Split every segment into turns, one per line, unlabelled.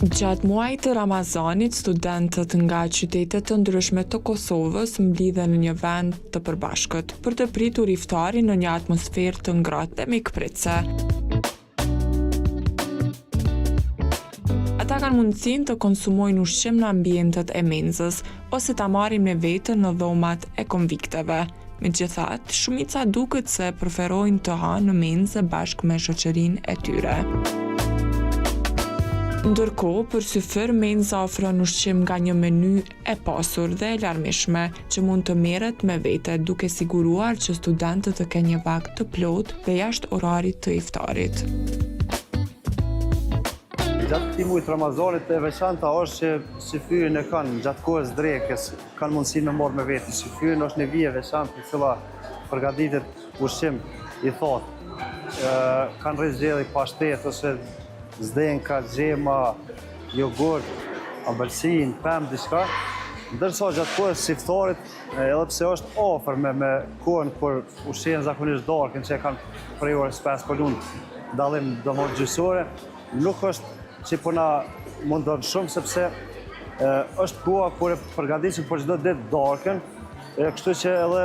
Gjatë muajit të Ramazanit, studentët nga qytetet të ndryshme të Kosovës mblidhen në një vend të përbashkët për të pritur iftarin në një atmosferë të ngrohtë dhe mikpritëse. Ata kanë mundësinë të konsumojnë ushqim në ambientet e menzës ose ta marrin me vete në dhomat e konvikteve. Megjithatë, shumica duket se preferojnë të hanë në menzë bashkë me shoqërinë e tyre. Ndërkohë, për syfër, menza ofron ushqim nga një meny e pasur dhe e larmishme, që mund të merret me vete, duke siguruar që studentët të kenë një vakt të plotë dhe jashtë orarit të iftarit.
Gjatë këtij muajit Ramazanit e veçanta është që syfyrin e kanë gjatë kohës drekës, kanë mundësi me marrë me vete. Syfyrin është një vije e veçantë e cila përgatitet ushqim i thotë. Kanë rrezgjelli pashtet ose zdenka, gjema, jogurt, ambëlsin, pemë, diçka. Ndërsa gjatë kohës së iftarit, edhe pse është afër me kohën kur ushqejnë zakonisht darkën që e kanë prej orës 5 për lund dallim domosdoshmë gjysore, nuk është që po na mundon shumë sepse është koha kur e përgatisim për çdo ditë darkën, kështu që edhe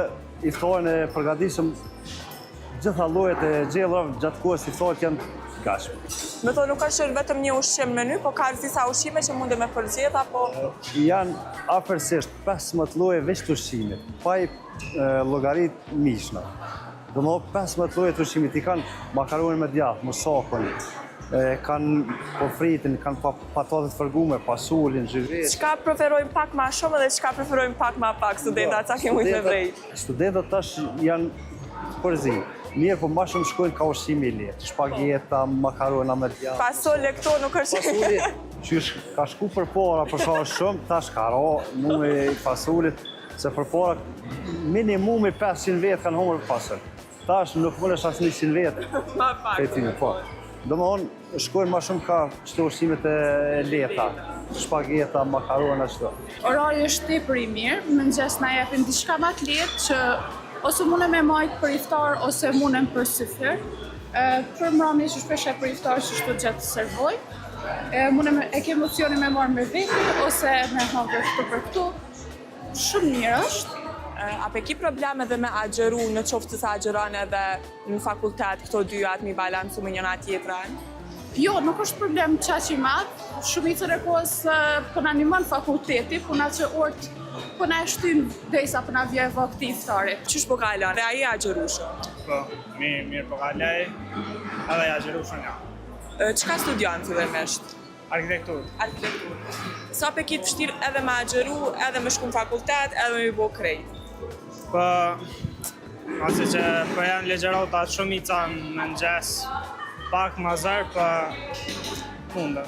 iftarin e përgatisim gjitha llojet e gjellrave gjatë kohës së iftarit janë gatshme.
Me to nuk është vetëm një ushqim meny, po ka disa ushqime që mundem me përzihet apo
janë afërsisht 15 lloje veç të ushqimit, pa i llogarit mishna. Domethënë 15 lloje të ushqimit i kanë makaronin me djathë, musakon, kanë pofritin, kanë patatet fërgume, pasulin, zhyves.
çka preferojnë pak më shumë dhe çka preferojnë pak më pak studentët, sa kemi me vrejt.
Studentët tash janë përzi. Mirë, po ma shumë shkojnë ka ushqimi i lehtë, shpageta, makarona me djathë.
Fasole këto nuk është.
Fasoli, qysh ka shku për para, për sa është shumë, tash ka ra numri i fasolit, se për para minimumi 500 vetë kanë humër fasol. Tash nuk mënesh as 100 vetë.
Ma pak.
Po. Domthonë shkojnë ma shumë ka çto ushqimet e lehta, shpageta, makarona çto.
Orari është tepër i mirë, mëngjes na japin diçka më të lehtë që ose mundem me majt për iftar, ose mundem për syfyr. Për mbrëmje që shpesh e për iftar që shtu gjatë servoj. Mundem e ke emocioni me marrë me veti, ose me hangër për këtu. Shumë mirë është.
A pe ki probleme dhe me agjeru në qoftë se agjeron edhe në fakultet këto dyat mi balancu me njëna tjetrën?
Jo, nuk është problem qaq i madh. Shumicën e kohës po na ndihmon fakulteti, puna që orët po na e shtyn derisa po na vjen vakti i iftarit.
Qysh po kalon? Dhe ai agjeru shumë?
Po, mirë po kaloj, edhe agjeru shumë ja.
Çka studion fillimisht?
Arkitektur.
Sa pe ki të vështirë edhe me agjeru, edhe me shku në fakultet, edhe me i bo krejt?
Po, asi që po janë legjerotat shumica në mëngjes, pak më zërë, po mundë.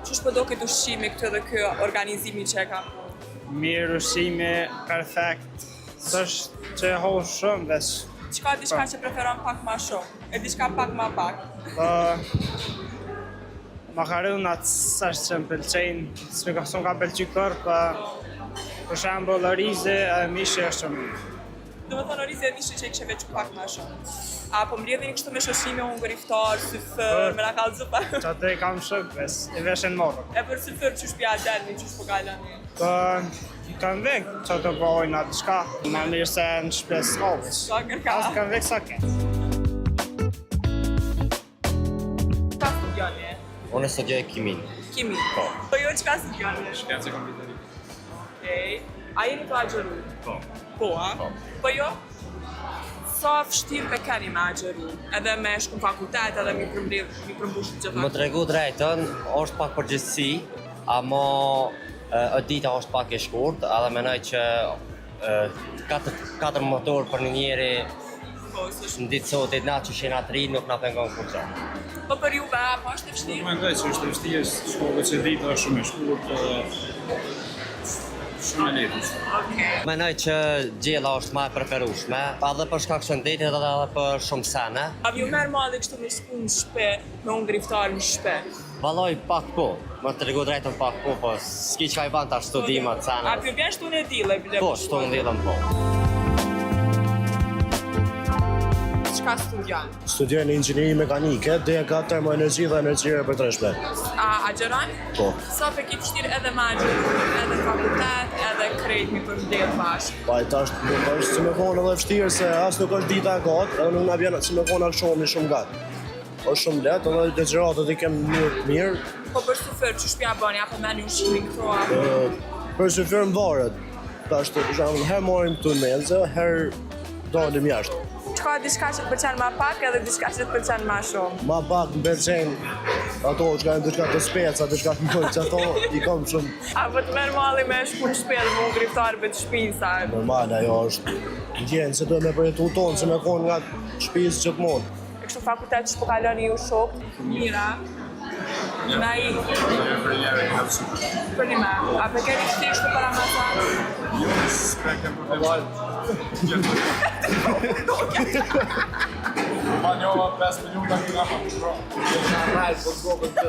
Qysh po do këtë ushqimi këtë dhe kjo organizimi që e kam?
Mirë ushqimi, perfekt, s'është që e hohë shumë veç.
Qka diçka që preferon pak ma shumë, e diçka pak ma pak?
Po, makaronat s'është që më pëlqejnë, s'më ka pëlqy kërë, po për shembull orizi edhe mishi është shumë mirë.
Do më thonë orizi e mishi që i kështë veç pak ma shumë. A po mbledhin kështu me shoshime hungër iftar, syfër, me na kallëzu pa?
Që atë i kam shumë, i veshen morë.
E për syfër qysh pja gjelni, qysh po kalani?
Po, kanë vek që të bojnë atë shka, më mirë se në shpes s'kovës.
Sa kërka?
Asë kanë vek sa ketë.
Qka studioni?
Unë studioj kimin.
Kimi?
Po.
Po jo qka studioni?
Shkencë kompjuteri.
Okej. A jeni të agjeru?
Po.
Po, a?
Po.
Po jo? Sa fështirë pe keni me agjeru? Edhe me shku në fakultet, edhe mi përmbush gjitha?
Më tregu drejtën, është pak përgjithësi, amo dita është pak e shkurt, edhe menoj që 4 motor për një njeri në ditë sotit na që shena 3 nuk na pengon kur qa.
Po për juve, po është e fështirë?
Nuk mendoj që është e vështirë, shkollë që dita është shumë e shkurt, shumë e lehtë.
Menoj që gjella është ma e preferueshme, edhe për shkak shëndetit edhe për shumë sene.
A ju merë madhe kështu me shku në shpe, me hungër iftar në shpe?
Valoj pak po, më tregu drejtën pak po, po s'ki që ka i van ta studimat sene.
A pjo bjen shtu në dile?
Po, shtu në dilën po.
Çka studion?
Studiojnë inxhinieri mekanike, DK termoenergji dhe energji e përtreshme.
A agjeron?
Po.
Sa pe ki vështirë edhe me agjeru, edhe fakultet, edhe krejt mi përmbledh bashkë.
Pa i tash nuk është si me konë edhe vështirë se as nuk është dita e gatë, edhe nuk na vjen si me konë shumë gatë. Është shumë lehtë, edhe detyratët i kem mirë.
Po për shufer, që shpja bëni, apo meni ushimin këto, apo?
Për shufer më varet. Tash të përshembull, herë marrim këtu në menze, herë dalim jashtë.
Ka diçka që të pëlqen ma pak edhe diçka që të pëlqen ma shumë.
Ma pak më pëlqejnë ato që kanë diçka të speca, diçka të mëllë, që ato i kam shumë.
Apo të merr malli me shku në shpellë me griftarëve të shpisë.
Normal, ajo është ndjenë se duhet me përjetu tonë, se me konë nga shpisë që të mund.
E kështu fakultet që po kaloni ju shok, mira. Na i për një me. A për keni kështu shtu për Ramazan?
Jo, s'kem problem. Ma njova 5 minuta këna ma të shro. Në rajtë, po të gokën të.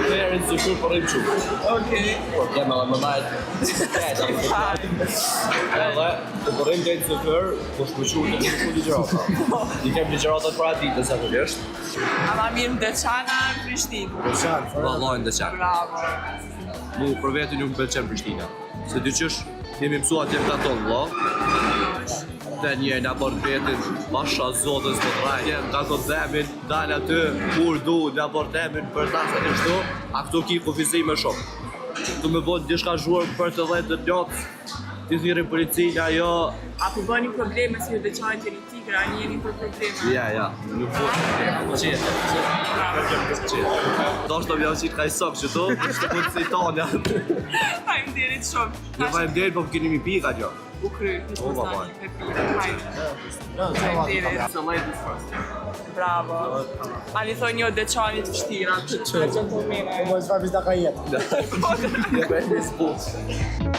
Verin të shurë për rrimë shumë.
Okej.
Jem edhe më najtë. Edhe, të përrim të të kërë, po shpëqurë të një ligjërata. I kem ligjëratat për atë ditë, se të vjeshtë.
Ama mirë në Deçana në Prishtinë.
Vallojnë dhe qanë.
Bravo.
Mu për vetë nuk pëlqen Prishtina. Se dy qësh, jemi mësua të jemë katon, vlo. Të njerë nga bërë vetin, pasha zotës për rajtje, nga këtë themin, dalë aty, kur du, nga bërë themin, për ta se të shtu, a këtu ki kufizime shumë. Tu me bënë dishka zhuar për të dhejtë të njotë, të thirin policinë, ajo...
A po bëni probleme si ju Deçanët e Tigra, njeni për probleme?
Ja, nuk po qetë. Do është të mjau qitë kaj sokë që tu, është të punë si tonë.
Faleminderit shumë.
Në faleminderit, po keni mi pika gjo.
U kry, në të mëstani, e pika. Faleminderit. Bravo. Ani thoi një Deçanit vështira, që gentlemene.
Po, s'fa vizda ka jetë.
Je me një zbutë.